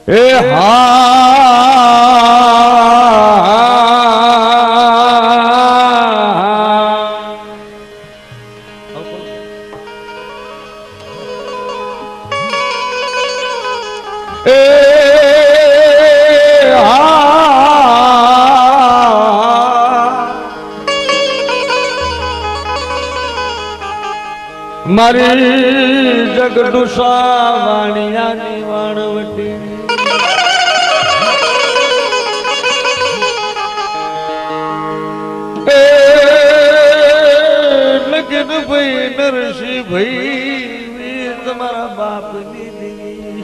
એ મારી જગદુષા વાણિયાની વાણવટી લગન ભાઈ નરસિંહ ભાઈ તમારા બાપની દેવી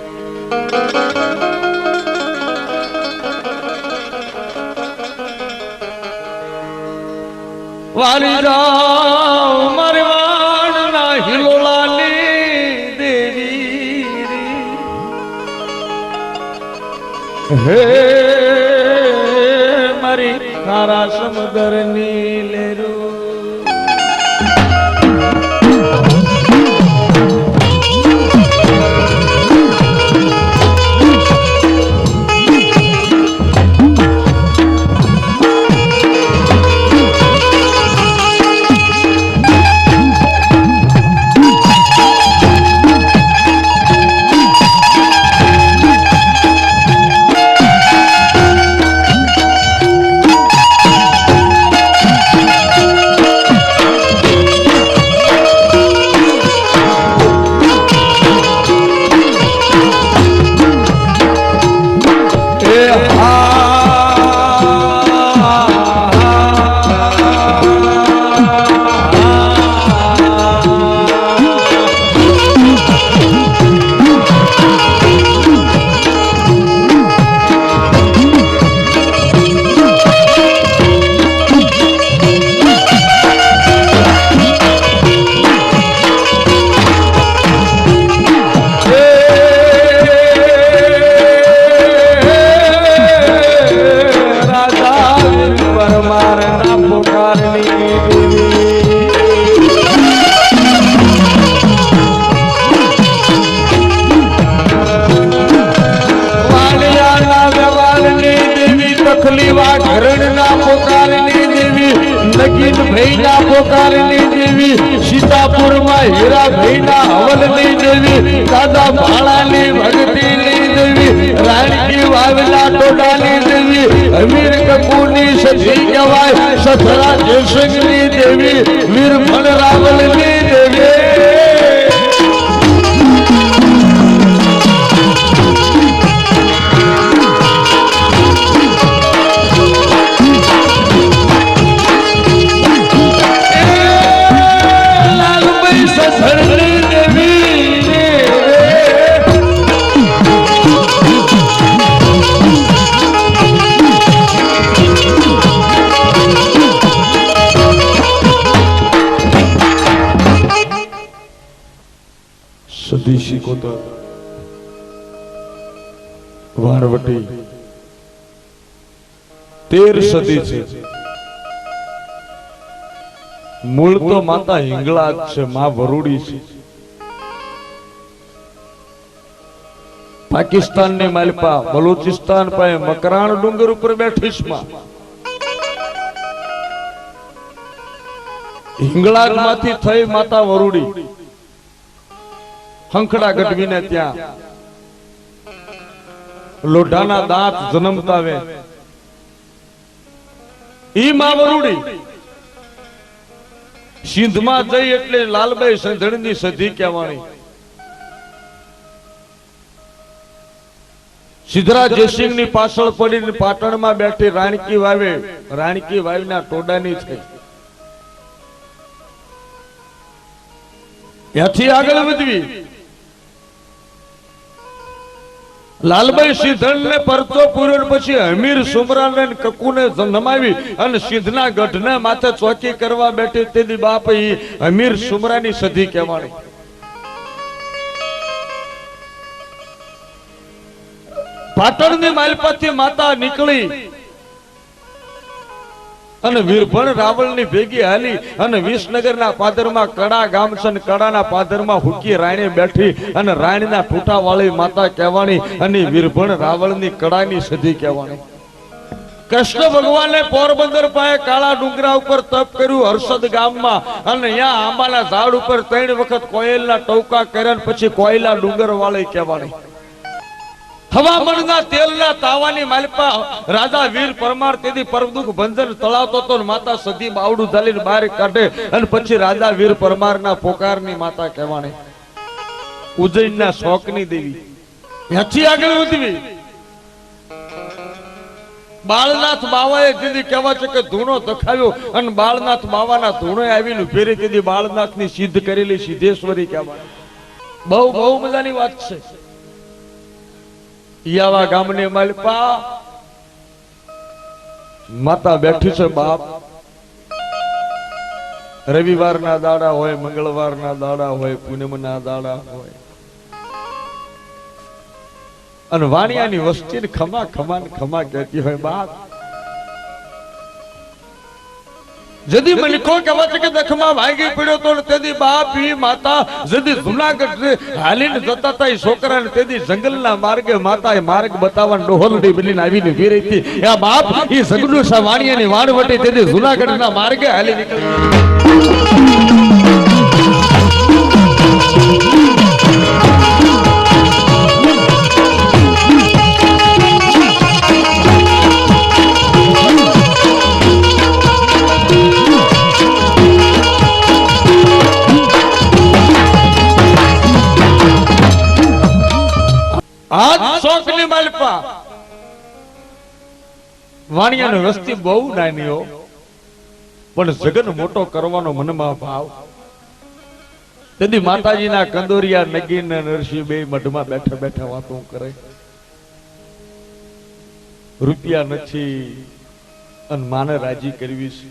વાલી જાઓ મારે વાણના હિલોલાની દેવી હે મારી ખારા સમુદ્રની લેરું सीतापुर में हीरा भैना हवलनी देवी दादा भाणानी भगतीनी देवी रानी की वावला टोडानी देवी अमीर कपूरनी सती गवाय सथरा जयसिंहनी देवी वीर भणरावलनी देवी સદીશી કોતર વાણવટી 13 સદી છે મૂળ તો માતા હિંગળા છે માં વરુડી છે પાકિસ્તાન ની માલપા બલુચિસ્તાન પાસે મકરાણ ડુંગર ઉપર બેઠીશ માં હિંગળા માંથી થઈ માતા વરુડી હંખડા ગઢવીને ત્યાં લોઢાના દાંત જન્મતાવે ઈ માં વરુડી સિંધમાં જઈ એટલે લાલબાઈ સંધણીની સધી કહેવાણી સિદ્ધરા જયસિંહની પાછળ પડીને પાટણમાં બેઠી રાણકી વાવના ટોડાની થઈ ત્યાંથી આગળ વધવી લાલબાઈ સિંધણ ને પરચો પૂર્યો પછી અમીર સુમરાન ને કકુને નમાવી અને સિંધના ગઢને માથે ચોકી કરવા બેઠી તેની બાપ ઈ અમીર સુમરાની સધી કહેવાણી પાટણની માલપાથી માતા નીકળી અને વીરભણ રાવળની ભેગી હાલી અને વિસનગરના પાદરમાં કડા ગામ છે ને કડાના પાદરમાં હુકી રાણી બેઠી અને રાણીના ઠૂઠા વાળી માતા કહેવાની અને વીરભણ રાવળની કડાની સધી કહેવાની. કૃષ્ણ ભગવાને પોરબંદર પાસે કાળા ડુંગરા ઉપર તપ કર્યું હર્ષદ ગામમાં અને અહીંયા આંબાના ઝાડ ઉપર 3 વખત કોયલના ટોકા કર્યા પછી કોયલા ડુંગર વાળી કહેવાની. હવામણના તેલના તાવાની માલપા રાજા વીર પરમાર તેદી પરમદુખ ભંજન તળાવતો તો માતા સધી બાવડું ઝાલીને બહાર કાઢે અને પછી રાજા વીર પરમારના પોકારની માતા કહેવાની. ઉજ્જૈનના શોકની દેવી ત્યાંથી આગળ વધવી બાળનાથ બાવાએ દીદી કહેવા છે કે ધૂણો દખાવ્યો અને બાળનાથ બાવાના ધૂણો આવીને ફેરી દીદી બાળનાથની સિદ્ધ કરેલી સિદ્ધેશ્વરી કહેવાય. બહુ બહુ મજાની વાત છે. યાવા ગામને માલપા માતા બેઠી છે બાપ. રવિવારના દાડા હોય, મંગળવારના દાડા હોય, પૂનમના દાડા હોય અને વાણિયાની વસ્તી ખમા ખમા ખમા કહેતી હોય બાપ. જદી મલકો કહેવા છે કે દખમાં ભાગી પડ્યો તો તેદી બાપ ઈ માતા જદી જુનાગઢ હાલીને જતા હતા એ છોકરાને તેદી જંગલના માર્ગે માતાએ માર્ગ બતાવવા ડોહલડી બનીને આવીને ઊભી રહી હતી. આ બાપ ઈ સગડુસા વાણિયાની વાણવટી તેદી જુનાગઢના માર્ગે હાલી નીકળી. આજ શોકની માલપા વાણિયાની વસ્તી બહુ નાની હો પણ જગન મોટો કરવાનો મનમાં ભાવ. તેથી માતાજીના કંદોરિયા નગીન ને નરસિંહ બે મઢમાં બેઠા બેઠા વાતો કરે. રૂપિયા નથી અને માને રાજી કરવી છે.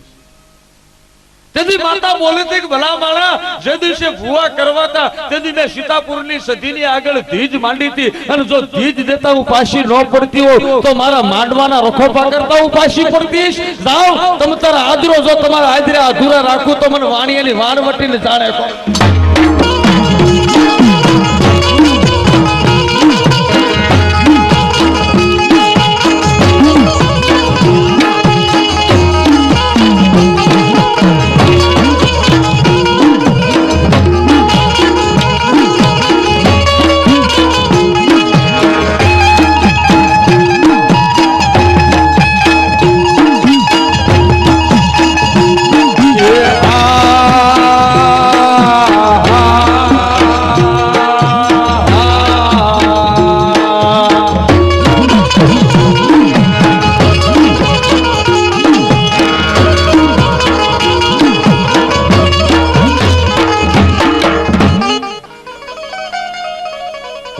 તેથી માતા બોલે છે કે ભલા માળા જે દિવસે ભૂવા કરવાતા તેથી મેં સીતાપુરની સધીની આગળ ધીજ માંડી હતી અને જો ધીજ દેતા હું પાછી ન પડતી હોય તો મારા માંડવાના રખોપા કરતા હું પાછી પડતીશ. જાઓ તમે તારા આદરો જો તમારા આદરે અધૂરા રાખું તો મને વાણિયાની વાણવટીને જાણે કહો.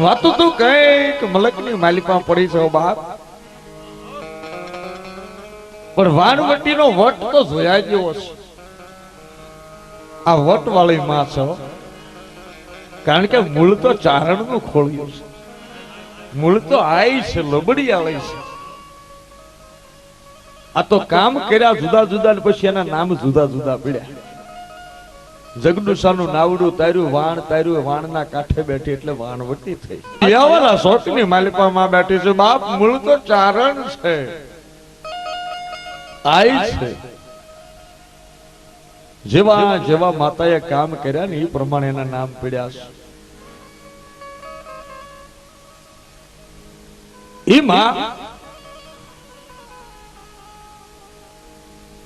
વાતું તું કઈક મલકની માલિપા પડી છે બાપ પણ વાણવટીનો વટ તો જોયા જેવો છે. આ વટ વાળી માં છે કારણ કે મૂળ તો ચારણ નું ખોળ્યું છે. મૂળ તો આઈ છે લબડી આળી છે. આ તો કામ કર્યા જુદા જુદા ને પછી એના નામ જુદા જુદા પડ્યા. જગડુસાનું નાવડું તાર્યું વાણ તાર્યું વાણના કાંઠે બેઠી એટલે વાણવટી થઈ. યાવાલા શોકની માલિપામાં બેઠી છે બાપ. મૂળ તો ચારણ છે આઈ છે. જેવા જેવા માતાએ કામ કર્યા ને એ પ્રમાણે એના નામ પડ્યા છે. એમાં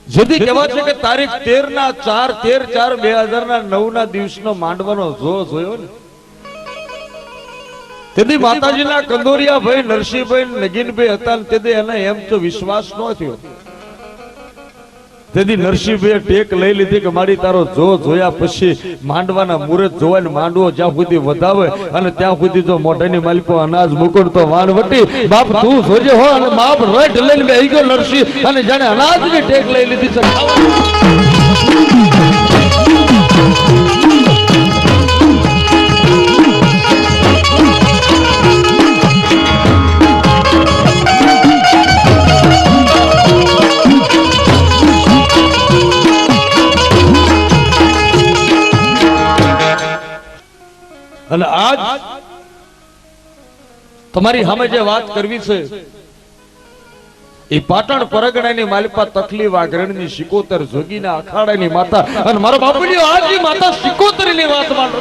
જેથી કહેવાય છે કે તારીખ 13/4/2009 દિવસનો માંડવાનો જોયો ને તેથી માતાજીના કંદોરિયા ભાઈ નરસિંહભાઈ નગીનભાઈ હતા ને તેથી એને એમ તો વિશ્વાસ ન થયો. તેથી નરસિંહભાઈએ ટેક લઈ લીધી કે મારી તારો જોયા પછી માંડવાના મુહૂર્ત જોવાય ને માંડવો જ્યાં સુધી વધાવે અને ત્યાં સુધી જો મોઢાની માલિકો અનાજ મુકુડ તો વાણવટી બાપ તું જોજે હો. અને બાપ રેઠ લઈને બેહી ગયો નરસિંહ અને જાણે અનાજની ટેક લઈ લીધી છે. અને આજ તમારી સામે જે વાત કરવી છે એ પાટણ પરગણાની માલિપા તકલી વાઘરણની સિકોતર જોગીના અખાડાની માતા અને મારો બાપુજી આજની માતા સિકોતરની વાત માંડો.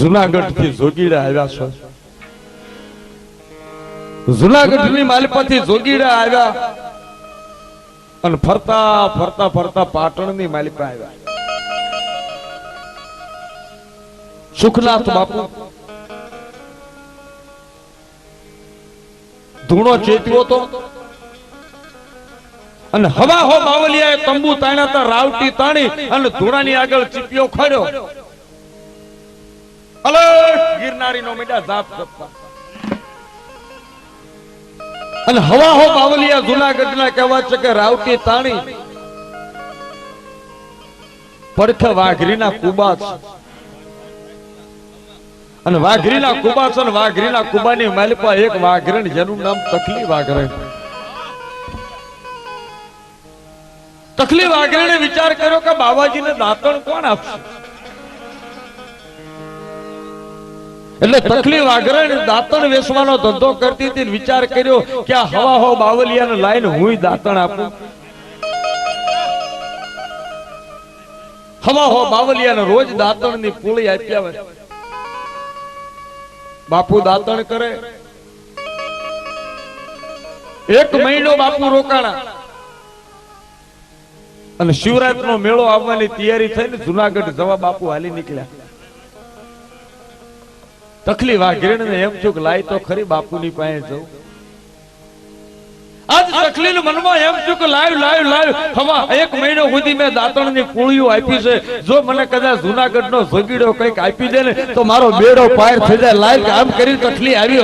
જુનાગઢ થી જોગીડા આવ્યા છો. જુનાગઢ ની માલિપાથી જોગીડા આવ્યા અને ફરતા ફરતા ફરતા પાટણ ની માલિપા આવ્યા. સુખનાથ બાપુ ધૂણો ચેત્યો તો અને હવા હો બાવલિયાએ તંબુ તાણ્યા હતા, રાવટી તાણી અને ધૂણાની આગળ ચીપિયો ખડ્યો. ગિરનારી નો મીડા જાપ કરતા અને હવા હો બાવલિયા જુનાગઢ ના કહેવા છે કે રાવટી તાણી પડખે વાઘરીના કુબા છે અને વાઘરીના કુબા છે અને વાઘરીના કુબાની માલિપા એક વાઘરણ જેનું નામ તકલી વાઘરણ. તકલી વાઘરણે વિચાર કર્યો કે બાબાજીને દાંતણ કોણ આપશે? એટલે તકલી વાઘરણ દાંતણ વેચવાનો ધંધો કરતી હતી. વિચાર કર્યો કે આ હવા હો બાવલિયાને લાઈન હું દાંતણ આપું. હવા હો બાવલિયાને રોજ દાંતણની પૂળી આપી આવે. બાપુ દાંતણ કરે. એક મહિનો બાપુ રોકાણા અને શિવરાત્રી નો મેળો આવવાની તૈયારી થઈને જુનાગઢ જવા બાપુ હાલી નીકળ્યા. તકલી વાઘરણ ને એમ થયું કે લાય તો ખરી બાપુની પાસે જવું. આજ તકલીલ મનમાં એમ થયું કે લાવ હવા 1 મહિનો સુધી મેં દાંતણની પૂળીઓ આપી છે, જો મને કદાચ જૂનાગઢનો જોગીડો કંઈક આપી દે ને તો મારો બેડો પાર થઈ જાય. લાવ કામ કરી તકલી આવી.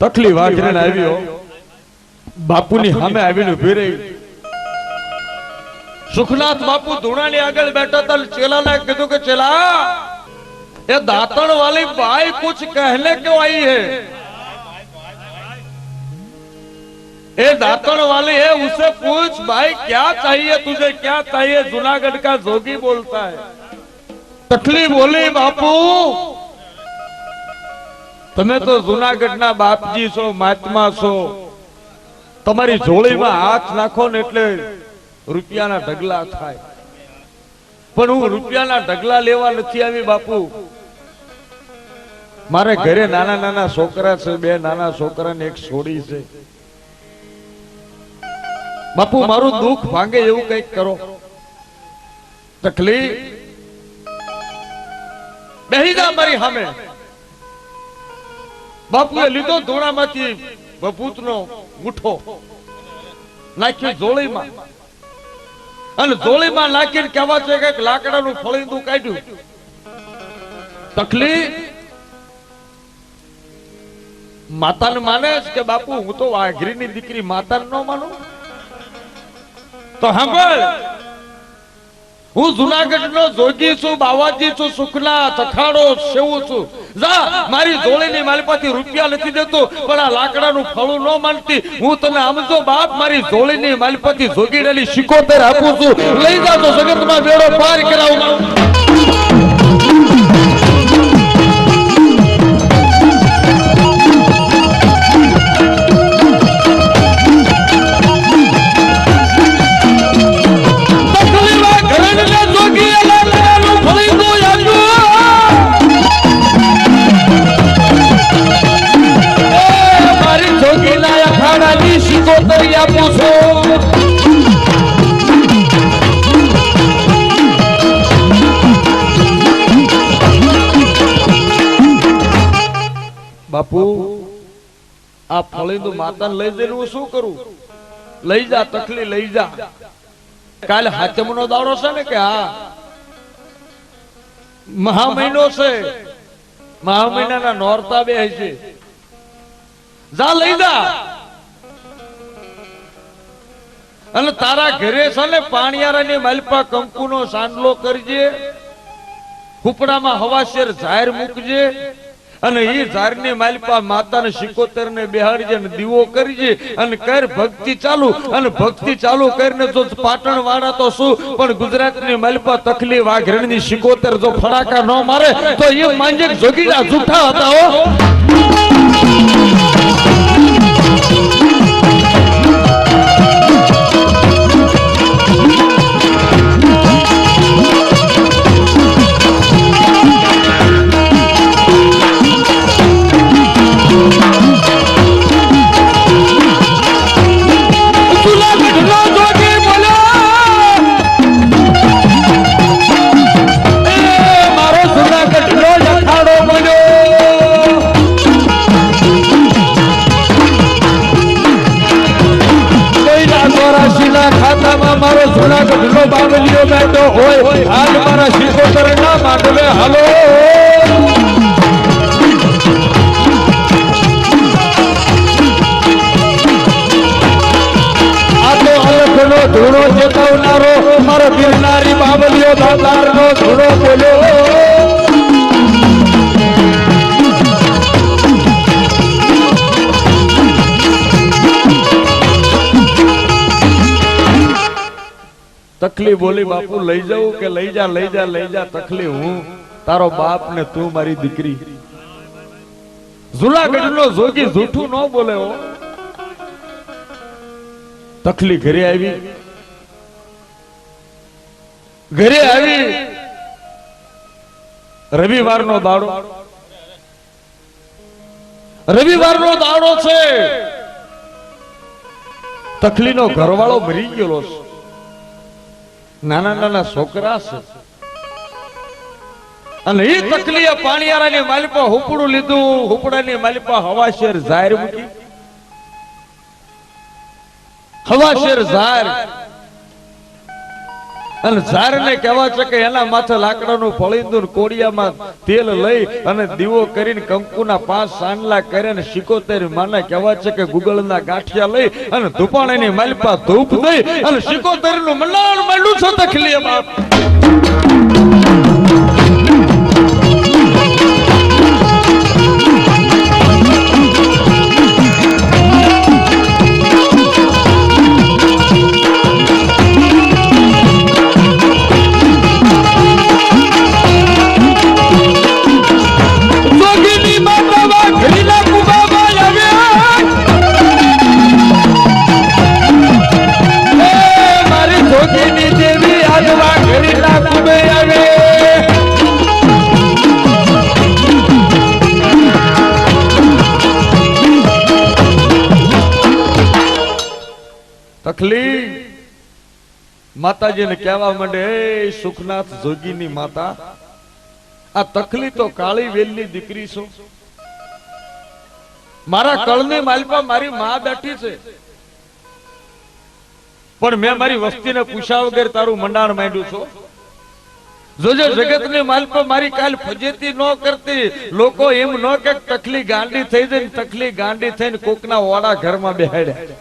તકલી વાઘરે આવ્યો, બાપુની સામે આવીને ઉભી રહી. સુખનાથ બાપુ ધૂણાની આગળ બેઠા હતા. ચેલાને કીધું કે ચેલા, ये दातन वाली बाई कुछ कहने क्यों आई है? ये दातन वाली है, उसे पूछ भाई क्या चाहिए तुझे, क्या चाहिए? जूनागढ़ का जोगी बोलता है. तकली बोली बापू તમે તો જૂનાગઢના બાપજી છો, મહાત્મા છો, તમારી જોડીમાં હાથ નાખો ને એટલે રૂપિયાના ઢગલા થાય, પણ હું રૂપિયાના ઢગલા લેવા નથી આવી બાપુ. મારે ઘરે નાના નાના છોકરા છે, 2 નાના છોકરા ને 1 છોડી છે. બાપુ મારું દુઃખ ભાંગે એવું કંઈક કરો. તકલી બેહી જા મારી સામે. બાપુએ લીધો ધોણામાંથી બભૂતનો મુઠ્ઠો, નાખ્યો જોળીમાં, અને જોળીમાં નાખીને કહેવા છે કે લાકડાનું ફળીંદું કાઢ્યું. તકલી માતાને માને કે બાપુ હું તો વાઘરીની દીકરી, માતાને ન માનું તો સાંભળ, હું જૂનાગઢનો જોગી છું, બાવાજી છું, સુખના તખાડો સેવું છું. જા મારી જોડીની માલપાથી રૂપિયા નથી દેતો, પણ આ લાકડાનું ફળું ન માનતી. હું તને સમજો બાપ, મારી જોડીની માલપાથી જોગીડેલી 75 આપું છું, લઈ જાતો જગતમાં બેડો પાર કરાવું. બાપુ આ ફળીનું માતાને લઈ જઈને હું શું કરું? લઈ જા તકલી, લઈ જા. કાલે હાથમનો દાડો છે ને, કે હા મહા મહિનો છે, મહા મહિનાના નોરતા બે છે. જા લઈ જા. અને તારા ઘરે છે ને પાણીયારાની માલપા કંકુનો સાંડલો કરજે, હુપડામાં હવાશેર જાહેર મૂકજે, અને ઈ ઝારની માલપા માતાને 75 ને બેહાડજે અને દીવો કરજે અને કર ભક્તિ ચાલુ અને ભક્તિ ચાલુ કરીને જો પાટણ વાળા તો શું પણ ગુજરાતની માલપા તકલી વાઘરણની 75 જો ફડાકા ન મારે તો એ માંજક જોગીડા જૂઠા હતા હો. મારો જુનાગઢ નો બાવલીઓ બેઠો હોય આજ મારા 75 ના માંડવે હાલો. આ તો અલખનો ધૂણો ચેતવનારો મારો ગિરનારી બાવલીઓ દાતાર નો ધૂણો બોલ્યો. તકલી બોલી બાપુ લઈ જાઉં કે લઈ જા લઈ જા લઈ જા. તકલી હું તારો બાપ ને તું મારી દીકરી. જુનાગઢ નો જોગી જૂઠું ન બોલે હો. તકલી ઘરે આવી રવિવાર નો દાડો છે. તકલી નો ઘરવાળો મરી ગયેલો છે. નાના નાના છોકરા છે અને એ તકલીએ પાણીયારાની માલિપા હુપડું લીધું. હુપડાની માલિપા હવાશેર ઝાર મૂકી. હવાશેર ઝાર અને ઝાર ને કહેવા છે કે એના માથે લાકડાનું ફળીંદું કોડિયામાં તેલ લઈ અને દીવો કરીને કંકુના 5 સાંડલા કરીને 75 માને કહેવા છે કે ગુગળના ગાંઠિયા લઈ અને ધૂપાણીની માલિપા ધૂપ દઈ અને 75 નું મંડાણ માંડું છે તકલીએ બાપ. તકલી માતાજીને કહેવા માંડે એ સુખનાથ જોગીની માતા આ તકલી તો કાળી વેલની દીકરી છો. મારા કળની માલપા મારી માં બેઠી છે પણ મેં મારી વસ્તીને પૂછ્યા વગર તારું મંડાણ માંડ્યું છો. જોજો જગતની માલપા મારી કાલ ફજેતી ન કરતી. લોકો એમ ન કે તકલી ગાંડી થઈ જાય. તકલી ગાંડી થઈને કોકના ઓડા ઘરમાં બેહાડ્યા.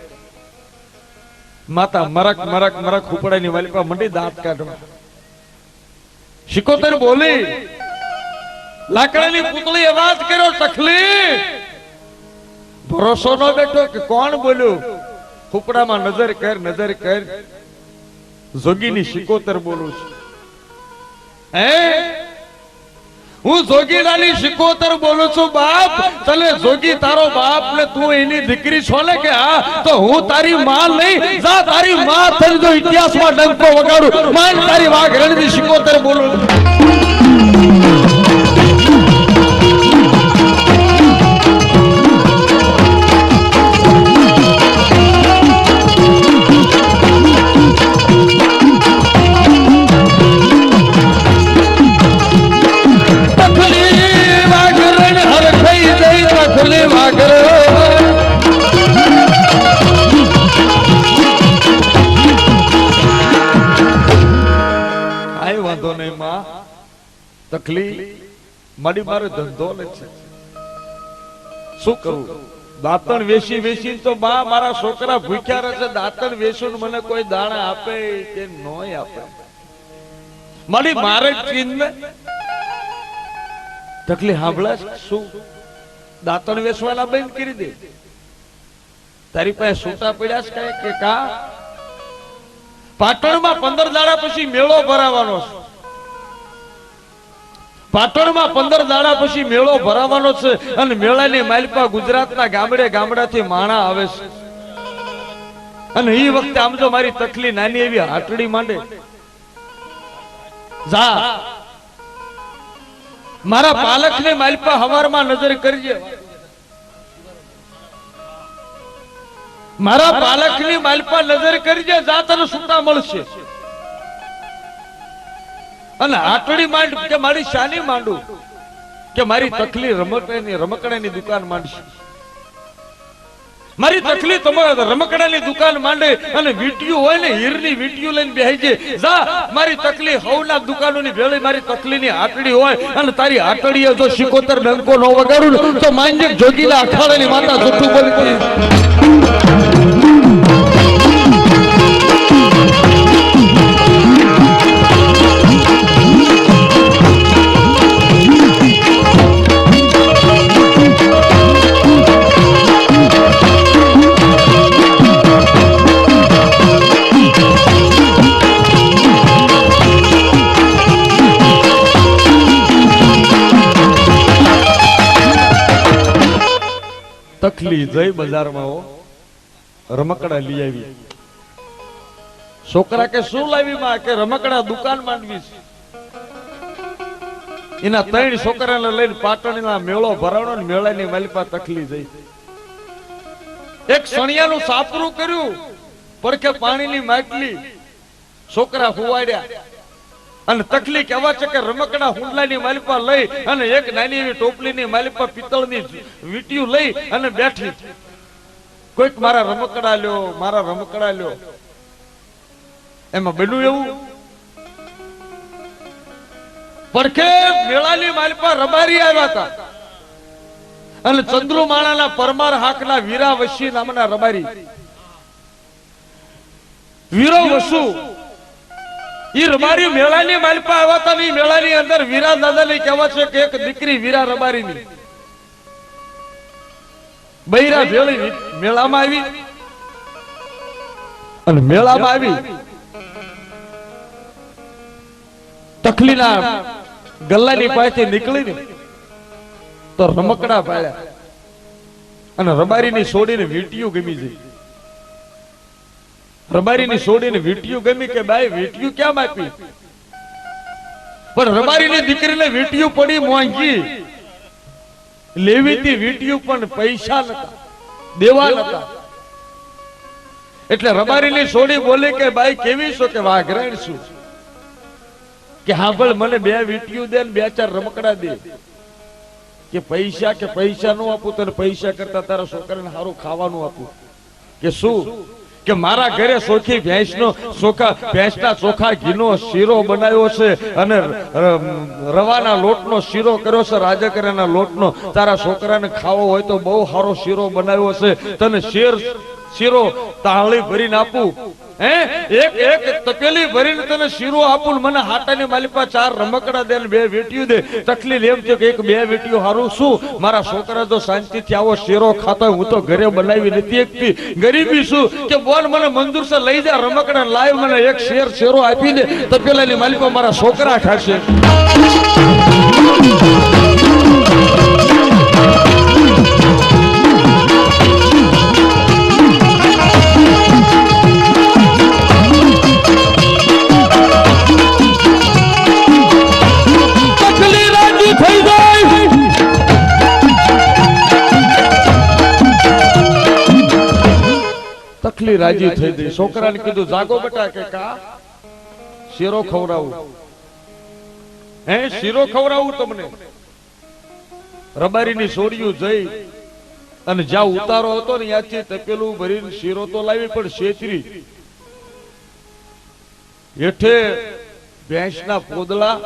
માતા મરક મરક મરક હુપડાની માલિપા મંડી દાંત કાઢવા. 75 બોલી લાકડાની પુતળી અવાજ કર્યો. તકલી ભરોસો ન બેઠો કે કોણ બોલ્યું. હુપડામાં નજર કર. જોગીની 75 બોલું છું. હું જોગીડાની 75 બોલું છું બાપ. તને જોગી તારો બાપ ને તું એની દીકરી છો ને કે હા તો હું તારી માં નહીં જા તારી માં થઈ જો ઇતિહાસમાં ડંકો વગાડું. માન તારી વાઘરણની 75 બોલું. તકલી મારી મારો ધંધો ને છે. શું કરું? દાંતણ વેચી વેચી તો બા મારા છોકરા ભૂખ્યા રહે છે. દાંતણ વેચું મને કોઈ દાણા આપે કે નોય આપે. મારી મારે ચીન ને તકલીફ સાંભળે શું દાંતણ વેસવાના બંધ કરી દે તારી પાસે છૂટા પડ્યા છે કે કા પાટણમાં 15 દાડા પછી મેળો ભરાવાનો છે પાટણમાં 15 દાડા પછી મેળો ભરાવાનો છે અને મેળાની માલપા ગુજરાતના ગામડે ગામડાથી માણા આવે છે અને એ વખતે આમ જો મારી તકલી નાની એવી હાટડી માંડે જા મારા પાલકને માલપા હવારમાં નજર કરજે મારા પાલકની માલપા નજર કરજે જા તને છૂટા મળશે અને હાટડી માંડ કે મારી શાની માંડું કે મારી તકલી રમકડાની દુકાન માંડશે મારી તકલી તમારા રમકડાની દુકાન માંડે અને વીટીયું હોય ને હીરની વીટીયું લઈને બેહી છે જા મારી તકલી હવના દુકાનોની ભેળી મારી તકલીની હાટડી હોય અને તારી હાટડીએ જો 75 ડંકો ન વગાડું તો માંજે જોગીલા અખાડાની માતા જુઠ્ઠું બોલતી તકલી જઈ બજારમાં રમકડા લઈ આવી છોકરા કે શું લાવી માં કે રમકડા દુકાન માંડવી છે એના 3 છોકરાને લઈને પાટણના મેળો ભરાણો ને મેળાની માલિપા તકલી જઈ એક સણિયાનું સાપરું કર્યું પડખે પાણીની માટલી છોકરા હુવાડ્યા અને તકલી કહેવા છે કે રમકડા હુંડલાની માલિપા લઈ અને એક નાની એવી ટોપલીની માલિપા પિત્તળની વીટીયું લઈ અને બેઠી કોઈક મારા રમકડા લ્યો એમાં બન્યું એવું પડખે મેળાની માલિપા રબારી આવ્યા હતા અને ચંદ્રુમાણાના પરમાર હાકના વીરા વશી નામના રબારી વીરો વસુ ઈ રબારી મેળાની માલિપા આવ્યા હતા ને મેળાની અંદર વીરા દાદાની કહેવા છે કે એક દીકરી વીરા રબારીની બૈરા ભેળી મેળામાં આવી અને મેળામાં આવી તકલીના ગલ્લાની પાસેથી નીકળી ને તો રમકડા પાડ્યા અને રબારીની છોડીને વીટીયું ગમી જઈ રબારીની છોડીને વીટીયું ગમી કે બાઈ વીટીયું ક્યાં આપી પણ રબારીની દીકરીને વીટીયું પડી મોંઘી લેવી હતી વીટીયું પણ પૈસા નતા દેવા નતા એટલે રબારીની છોડી બોલે કે બાઈ કેવી છો કે વાઘરાણ છું કે હાંભળ મને 2 વીટીયું દે ને 2-4 રમકડા દે કે પૈસા નો આપું તને પૈસા કરતા તારા છોકરાને સારું ખાવાનું આપું કે શું કે મારા ઘરે સોખી ભેંસના ચોખા ઘીનો શીરો બનાવ્યો છે અને રવાના લોટનો શીરો કર્યો છે રાજકરાના લોટનો તારા છોકરાને ખાવો હોય તો બહુ સારો શીરો બનાવ્યો છે તને શીરો તાળી ભરીને આપું એક તપેલી ભરીને તને શીરો આપું મને હાટાની માલિપા 4 રમકડા દે ને 2 વીટીયું દે તકલીફ એમ છે કે એક 2 વીટીયું હારું શું મારા છોકરા જો શાંતિથી આવો શીરો ખાતા હું તો ઘરે બનાવી નથી એકતી ગરીબી શું કે બોલ મને મંજૂર છે લઈ જા રમકડા લાવ મને એક શેરો આપી દે તપેલાની માલિપા મારા છોકરા ખાશે તકલી રાજી થઈ ગઈ છોકરાને કીધું જાગો બેટા કે કા શીરો ખવડાવું શીરો ખવડાવું તમને રબારીની છોડીયું જઈ અને જ્યાં ઉતારો હતો ને ત્યાંથી તપેલું ભરીને શીરો તો લાવી પણ શેતરી હેઠે ભેંસના પોદળા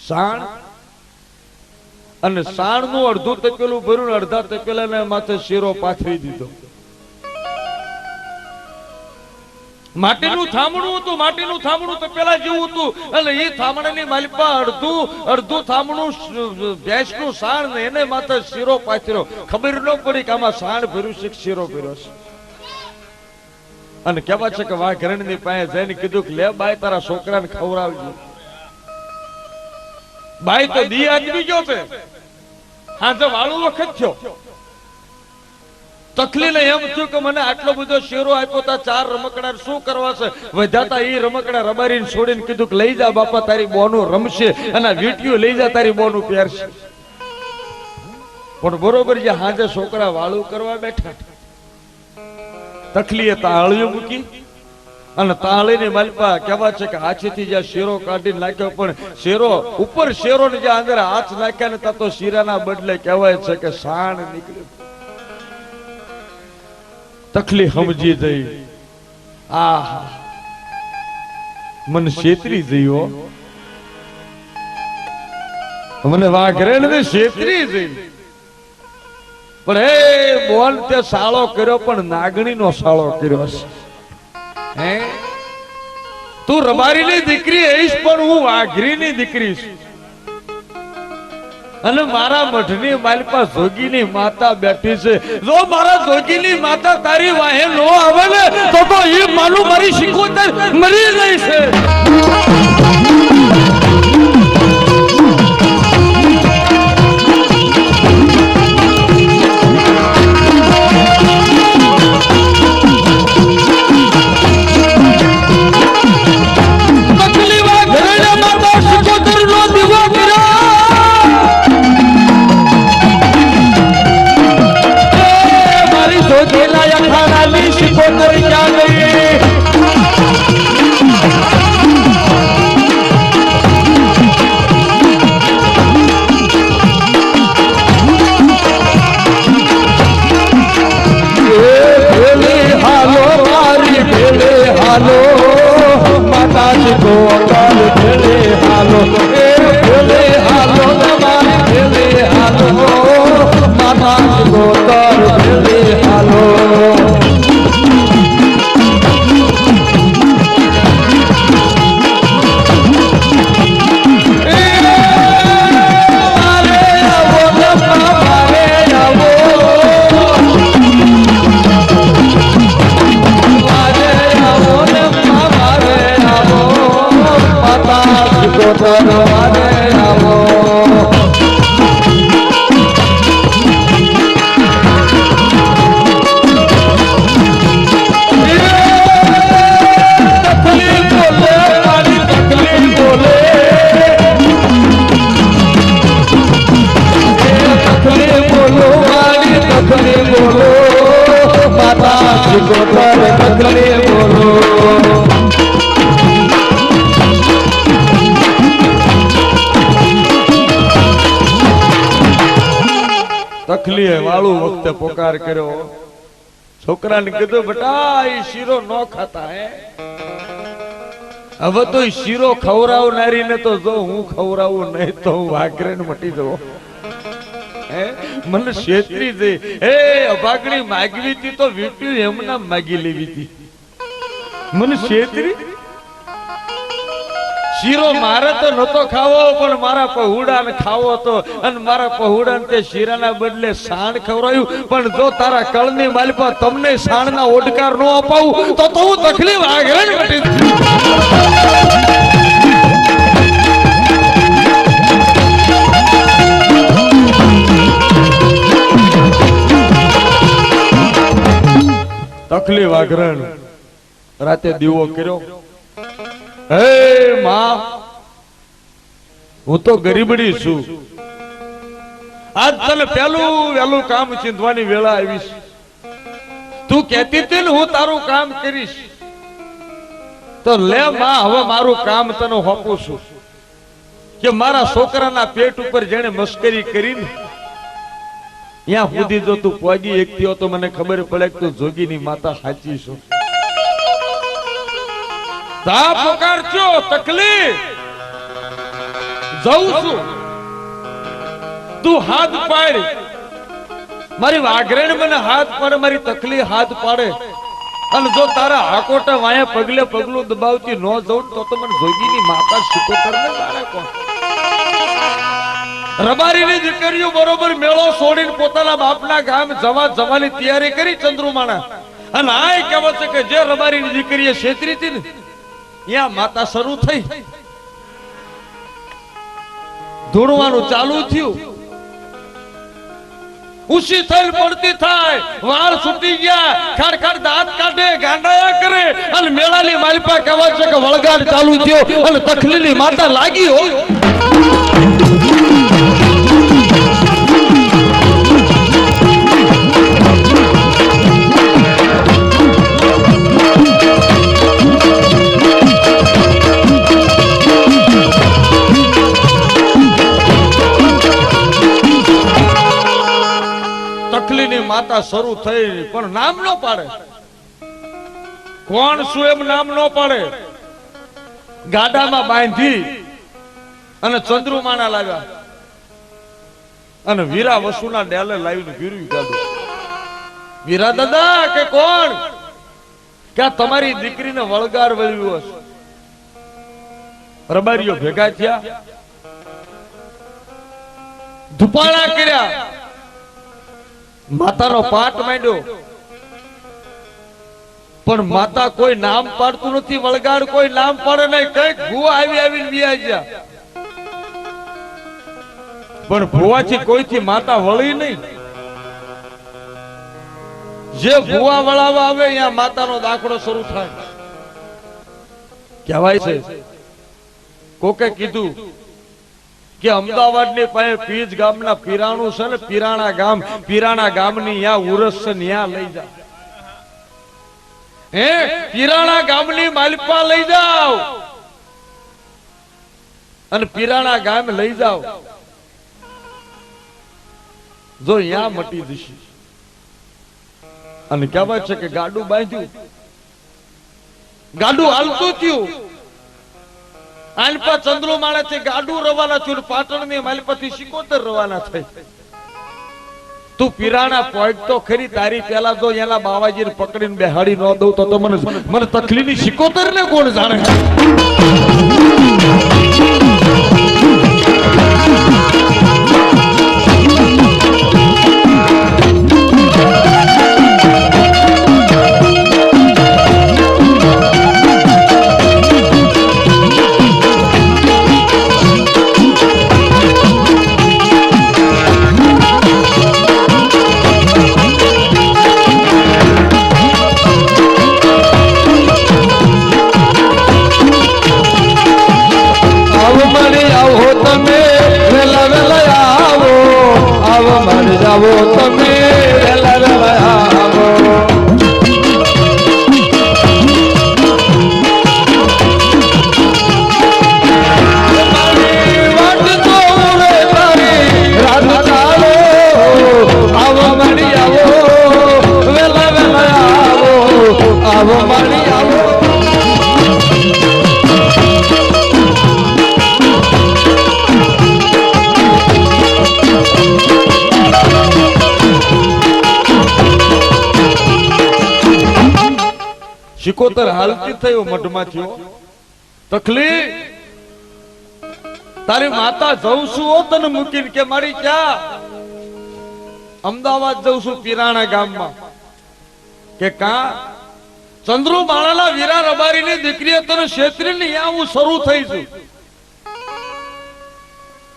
સાણ અને સાણનું અડધું તપેલું ભર્યું અડધા તપેલાને માથે શીરો પાથરી દીધો માટીનું થામણું હતું, માટીનું થામણું તો પેલા જેવું હતું, અને એ થામણાની માલિપા અડધું થામણું ભેંસનું સાણ ને એને માથે શીરો પાથર્યો. ખબર ન પડી કે આમાં સાણ ભર્યું છે કે શીરો ભર્યો છે. અને કેવા છે કે વાઘરણની પાસે જઈને કીધું કે લે બાઈ તારા છોકરાને ખવડાવજો. બાઈ તો દી આદમી ગયો છે, હા તો વાળું વખત થયો. તકલીને એમ થયું કે મને આટલો બધો શેરો આપ્યો તા 4 રમકડા શું કરવા છે? વધાતા એ રમકડા રબારીને છોડીને કીધું કે લઈ જા બાપા તારી બોનું રમશે અને વીટીઓ લઈ જા તારી બોનું પહેરશે. પણ બરોબર જે હાજે છોકરા વાળું કરવા બેઠા, તકલીએ તાળીઓ મૂકી અને તાળીની માલપા કેવા છે કે હાથેથી જ્યાં શેરો કાઢીને નાખ્યો, પણ શેરો ઉપર શેરો ને જ્યાં અંદર હાથ નાખ્યા ને ત્યાં તો શીરાના બદલે કહેવાય છે કે સાણ નીકળ્યું. તકલી સમજી જઈ, આ મને છેતરી જઈઓ, મને વાઘરેણ ને છેતરી જઈ. પણ એ બોલ તે સાળો કર્યો, પણ નાગણી નો સાળો કર્યો છે. હે તું રબારી ની દીકરી હઈશ, પણ હું વાઘરી ની દીકરી છું. અને મારા મઠની માલપા જોગીની માતા બેઠી છે. જો મારા જોગીની માતા તારી વાહે નો આવે ને તો એ માનું મારી શિકોતર મરી જાય છે. તકલીએ વાળું વખતે પોકાર કર્યો. છોકરાને કીધું બેટા એ શીરો ન ખાતા હે. હવે તો શીરો ખવડાવનારી ને તો જો હું ખવડાવું નહીં તો હું વાઘરે મટી જવો. મને છેતરી દે. એ અભાગણી માગવી હતી તો વીટ્યું એમના માગી લેવી હતી. મને છેતરી. શીરો મારે તો નતો ખાવો, પણ મારા પહુડાને ખાવો હતો, અને મારા પહુડાને તે શીરાના બદલે સાણ ખવડાવ્યું. પણ જો તારા કળની માલિપા તમને સાણના ઓડકાર નો અપાવું તો હું તકલીફ આગળ મટી. તકલીફ આગ્રહણ રાતે દીવો કર્યો. હે માં, હું તો ગરીબડી છું. આજ તને પેલું વેલું કામ ચીંધવાની વેળા આવી છે. તું કહેતી હતી ને હું તારું કામ કરીશ, તો લે માં હવે મારું કામ તને હોપું છું. કે મારા છોકરાના પેટ ઉપર જેને મસ્કરી કરીને ત્યાં સુધી જો તું પોગી એકતી હો તો મને ખબર પડે કે તું જોગીની માતા સાચી છો. તા પોકારજો તકલીફ જઉં છું. તું હાથ પાડ. મારી વાઘરેણ મને હાથ પાડે, મારી તકલીફ હાથ પાડે. અને જો તારા હાકોટા વાયા પગલે પગલું દબાવતી ન જઉં તો મને જોગીની માતા શીખોતર ને જાણે કોણ. રબારીની દીકરીઓ બરોબર મેળો છોડીને પોતાના બાપના ગામ જવાની તૈયારી કરી ચંદ્રુમાના. અને આ કહેવત છે કે જે રબારીની દીકરીએ છેતરી હતી ને ત્યાં માતા શરૂ થઈ. ધૂણવાનું ચાલુ થયું. ઉસી થઈને પડતી થાય, વાળ છૂટી ગયા, ખાડ ખાડ દાંત કાઢે, ગાંડાયા કરે અને મેળાની માલપા કહેવાય છે કે વળગાડ ચાલુ થયો અને તખલીની માતા લાગી હો. માતા શરૂ થઈ પણ નામ ન પાડે. કોણ શું એમ નામ ન પાડે. ગાડામાં બાંધી અને ચંદ્રુમાના લાવ્યા અને વીરા વસુના ડેલે લાવીને ગીરવી ગાડું. વીરા દાદા કે કોણ કે તમારી દીકરીને વળગાર વળ્યું હશે. રબારીઓ ભેગા થયા, ધુપાણા કર્યા, માતાનો પાટ માંડ્યો પણ માતા કોઈ નામ પાડતું નથી. વળગાડ કોઈ નામ પાડે નહીં. કઈક ભૂવા આવીને વ્યાજ ગયા પણ ભૂવાથી કોઈથી માતા વળી નહીં. જે ભૂવા વળાવા આવે ત્યાં માતાનો દાખલો શરૂ થાય. કહેવાય છે કોકે કીધું કે અમદાવાદની પાસે પીજ ગામના પીરાણું છે ને, પીરાણા ગામની યા ઉરસ છે ને યા લઈ જાઓ. હે પીરાણા ગામની માલપા લઈ જાઓ અને પીરાણા ગામ લઈ જાઓ. જો યા મટી જશે. અને કહેવાય છે કે ગાડું બાંધ્યું, ગાડું હાલતું થયું. આલપા ચંદ્રુમાણા થી ગાડું રવાના થયું. પાટણની માલપાથી સિકોતર રવાના થઈ. તું પીરાણા પોઈન્ટ તો ખરી. તારી પેલા જો એના બાવાજીને પકડીને બેહાડી ન દઉં તો મને તકલીની સિકોતર ને કોણ જાણે. આવો તમે વેલા વેલા આવો. મારી વાટ તો રે તારી રાત ચાલો. આવો મારી આવો વેલા વેલા આવો. આવો મારી આવો. સિકોતર હાલતી થયો મઢમાં થયો. તકલી તારી માતા જઉં છું હો તને મૂકીને કે મારી ક્યાં? અમદાવાદ જઉં છું પીરાણા ગામમાં. કે કા ચંદ્રુમાણાના વીરા રબારીની દીકરીએ તને છેતરીને અહીંયા હું શરૂ થઈ છું.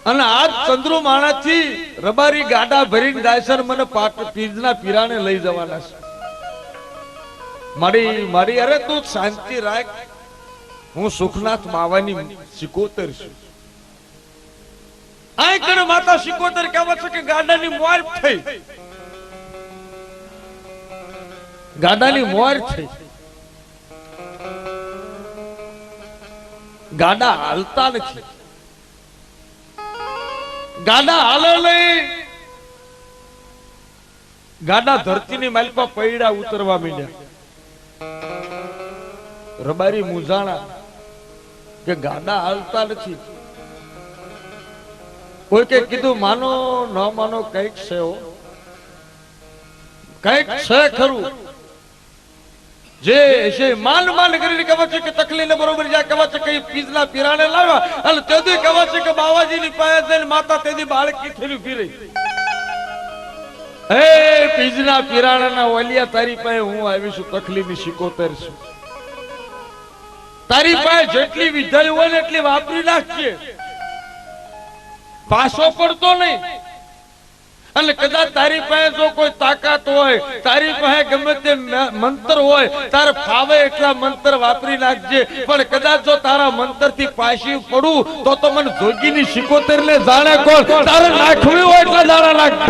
અને આજ ચંદ્રુમાણાથી રબારી ગાડા ભરીને જાય છે. મને પીજના પીરાને લઈ જવાના છે. મારી અરે તું શાંતિ રાખ. હું સુખનાથ માવાની સિકોતર છું. આ કરે માતા સિકોતર કહેવાય છે કે ગાડાની મોર થઈ. ગાડાની મોર થઈ. ગાડા હાલતા નથી. ગાડા હાલે નહીં. ગાડા ધરતીની માલપા પૈડા ઉતરવા માંડ્યા. રબારી મુજાણા કે ગાડા હાલતા નથી. કોઈ કે કીધું માનો ન માનો કઈક છે, કઈક છે ખરું. જે છે માન કરીને કહેવા છે કે તકલીને બરોબર જાય કહેવા છે કે પીજના પીરાણે લાવ્યા અને તેદી કહેવા છે કે બાવાજીની પાસે જઈને માતા તેદી બાળકી થઈને ઉભી રહી. હે પીજના પીરાણાના ઓલિયા તારી પાસે હું આવી છું તકલીની શિકોતર છું. તારી પાસે જેટલી વિધાઈ હોય ને એટલી વાપરી નાખીએ પાછો પડતો નહીં. અને કદાચ તારી પાસે જો કોઈ તાકાત હોય તારી પાસે ગમે તે મંત્ર હોય તારે ફાવે એટલા મંત્ર વાપરી નાખજે પણ કદાચ જો તારા મંત્ર થી પાછી પડું તો મને જોગીની શિકોતર ને જાણે કોણ તારે નાખવી હોય એટલા દાડા નાખજે.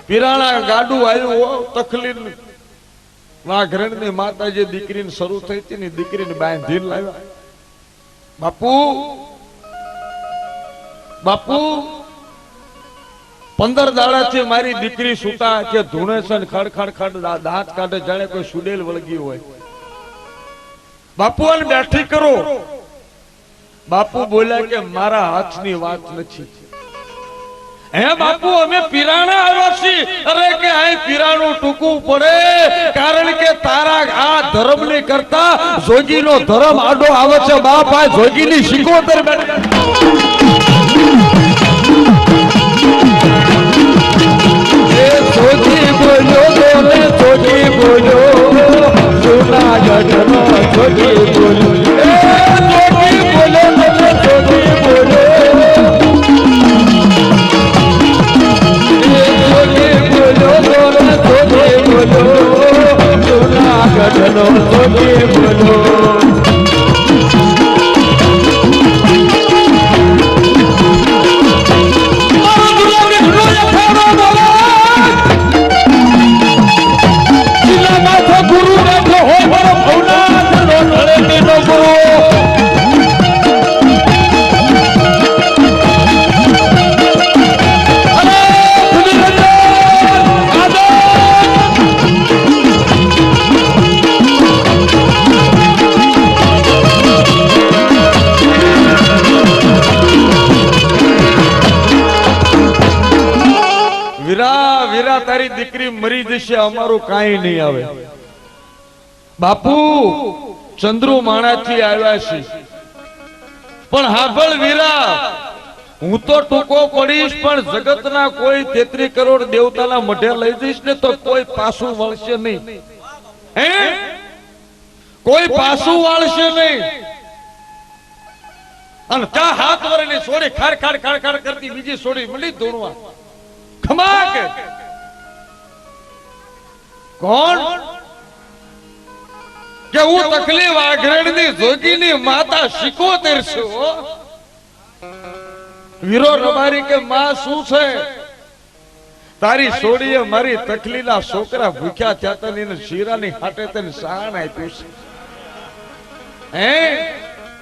પીરાણા ગાડું આવ્યું તકલીફ વાઘરણની માતા જે દીકરીને શરૂ થઈ હતી ને દીકરીને બાંધીને લાવ્યા. બાપુ બાપુ 15 દાડાથી મારી દીકરી સુતા કે ધૂણે છે ખડ ખડ દાંત કાઢે જાણે કોઈ સુડેલ વળગી હોય. બાપુ આને બેઠી કરો. બાપુ બોલ્યા કે મારા હાથની વાત નથી. હે બાપુ અમે પીરાણા આવ્યા છીએ. અરે કે આ પીરાણું ટૂંકું પડે કારણ કે તારા આ ધર્મ ની કરતા જોગીનો ધર્મ આડો આવે છે. બાપ આ જોગીની શિકોતર બેઠા જોગી બોલ્યો બોલે જોગી બોલ્યો જૂનાગઢનો જોગી બોલ્યો જોગી બોલ્યો બોલે જોગી બોલ્યો જોગી બોલ્યો બોલે જોગી બોલ્યો જૂનાગઢનો જોગી બોલ્યો. તારી દીકરી મરી જશે અમારું કાંઈ નહીં આવે. બાપુ ચંદ્રુ માણાથી આવ્યા છે પણ હાભળ વીરા હું તો ટૂંકો પડીશ પણ જગતના કોઈ 33 કરોડ દેવતાના મઢે લઈ જઈશ ને તો કોઈ પાછું વળશે નહીં. હે કોઈ પાછું વળશે નહીં. અને ચા હાથ વરેલી સોડી ખાડ ખાડ ખાડ ખાડ કરતી બીજી સોડી મળી ધોણવા ખમાક કોણ કે હું તકલીફ આઘરણની જોગીની માતા શિકોતર છું. વીરો રબારી કે માં શું છે તારી સોડીએ મારી તકલીના છોકરા ભૂખ્યા ચાતની ને શીરાની હાટે તને સાણ આપ્યું છે. હે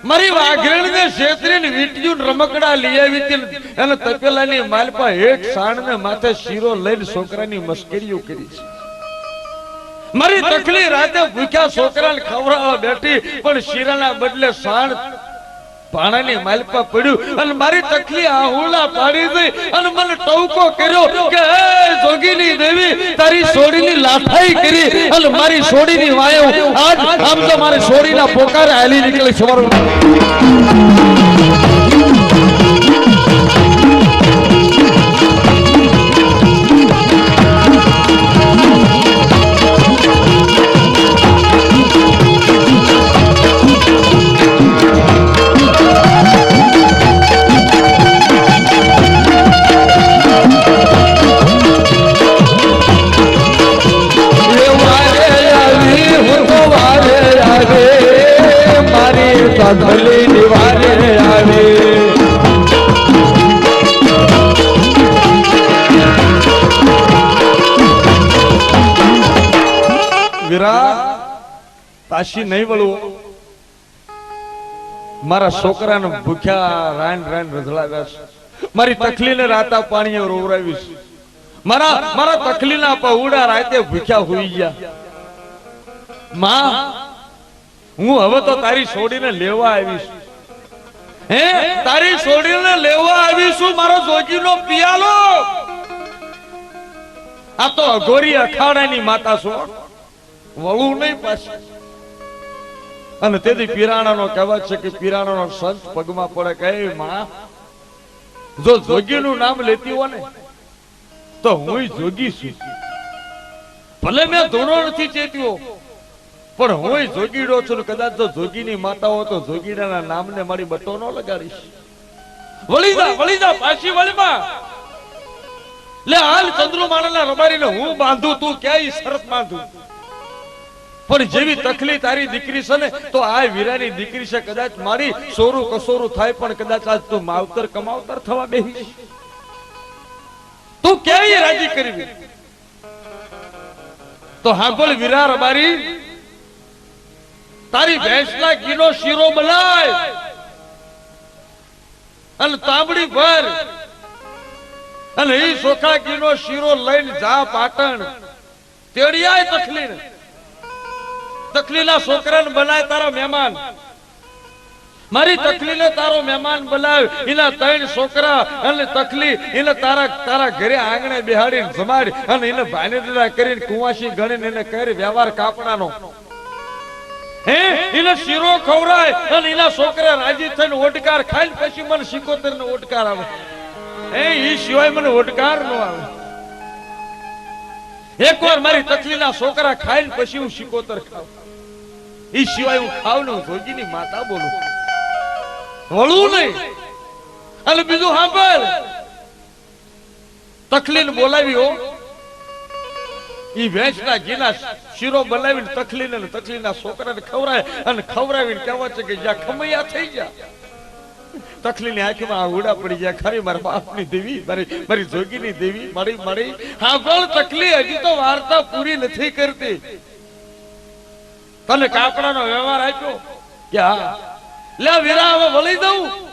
મારી વાઘરણને છેતરીને વીંટ્યું રમકડા લઈ આવી હતી અને તપેલાની માલપા હેઠ સાણને માથે શીરો લઈને છોકરાની મસ્કરીઓ કરી છે. મારી તકલી રાતે ભૂખ્યા છોકરાને ખવડાવવા બેઠી પણ શીરાના બદલે સાણ પાણાની માલપા પડ્યું અને મારી તકલી આહુલા પાડી દઈ અને મને ટવકો કર્યો કે હે જોગીની દેવી તારી સોડીની લાઠાઈ કરી અને મારી સોડીની વાયો આજ આમ તો મારી સોડીના પોકારે હાલી નીકળી સવાર ભલે નિવારે આવે વીરા પાછી નહીં વળવું મારા છોકરાને ભૂખ્યા રાન રાન રઝળાવ્યા છે મારી તકલીને રાતા પાણીએ રોવરાવીશ મારા તકલીના પૌડા રાતે ભૂખ્યા હોઈ ગયા માં હું હવે તો તારી છોડીને લેવા આવીશ હે તારી છોડીને લેવા આવીશું મારો જોગીનો પિયાલો આ તો અઘોરી અખાડાની માતા છો વળું નહીં પાછી અને તેથી પીરાણાનો કહેવત છે કે પીરાણાનો સંત પગમાં પડે કહે માં જો જોગીનું નામ લેતી હો ને તો હું જોગી છું ભલે મેં ધૂણો નથી ચેત્યો પણ હું જોગીડો છું કદાચ જો જોગીની માતા હો તો જોગીડાના નામને મારી બટો ન લગાડીશ વળી જા પાછી વળીમાં લે હાલ ચંદ્રમાણાના રબારીને હું બાંધું તું ક્યાંય શરત બાંધું પણ જેવી તકલીફ તારી દીકરી છે ને તો આ વીરાની દીકરી છે કદાચ મારી સોરું કસોરું થાય પણ કદાચ આજ તું માવતર કમાવતર થવા બેહીશ તું ક્યાંય રાજી કરવી તો હા બોલ વીરા રબારી તારી ભેંસના ઘીનો શીરો બનાય અને તાંબડી ભર અને એ સોખા ઘીનો શીરો લઈને જા પાટણ તેડિયાય તકલીના છોકરાને બનાય તારા મહેમાન મારી તકલીને તારો મહેમાન બનાવ એના 3 છોકરા અને તકલી એને તારા ઘરે આંગણે બેહાડીને જમાડી અને એને ભાનેદરા કરીને કુવાસી ગણીને એને કરી વ્યવહાર કાપડાનો હે એને શીરો ખવરાય અને એના છોકરા રાજી થઈને ઓટકાર ખાઈને પછી મને 75 નો ઓટકાર આવે હે ઈ સિવાય મને ઓટકાર નો આવે એકવાર મારી તકલીના છોકરા ખાઈને પછી હું 75 ખાવ ઈ સિવાય હું ખાવ ને જોગીની માતા બોલું વળું નહીં અને બીજું સાંભળ તકલીને બોલાવી હો ઈ ભેંસના ઘીના શીરો બનાવીને તકલીના છોકરાને ખવરાય અને ખવરાવીને કહેવા છે કે જ્યાં ખમૈયા થઈ ગયા તકલીની આંખમાં આંગુડા પડી જાય ખરી મારા બાપની દેવી મારી જોગીની દેવી મળી સાંભળ તકલી હજી તો વાર્તા પૂરી નથી કરતી તને કાપડાનો વ્યવહાર આપ્યો કે હા લે વીરા હવે વળી દઉં